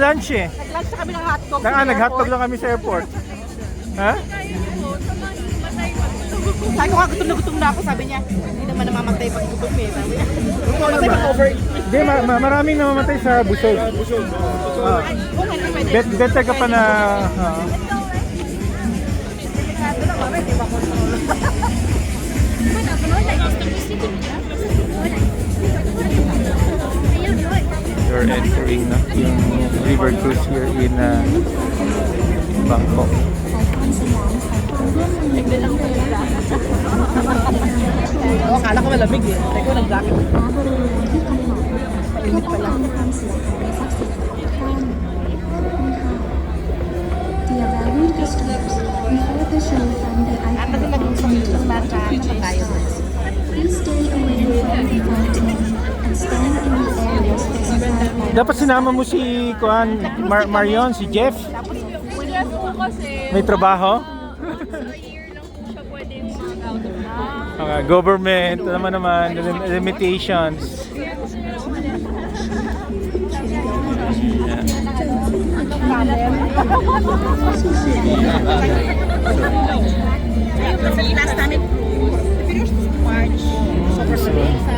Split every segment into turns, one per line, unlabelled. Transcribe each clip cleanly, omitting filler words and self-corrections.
lunch eh.
Nag-lunch na kami ng hotdog.
Nag-hotdog lang kami sa airport. Ha?
Sabi ko nga, gutom na ako. Sabi niya, hindi naman namamatay pag gutom eh. Sabi niya, mamatay pag overeat.
Hindi, maraming namamatay sa busog.
Busog.
Better ka pa na... You're entering na yung river cruise here in Bangkok.
Oo, akala ko malamig eh. Teko, nag-jacket. Painit pala. Ano sila kung pang marka na tayo?
Dapat sinama mo si Marion, si Jeff.
Jeff po kasi
May trabaho?
a year lang po siya pwede mag-out.
Government, naman, limitations.
Kasi last namin cruise, finish March. Sobrang sabi sa...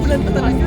Ulan pa talaga.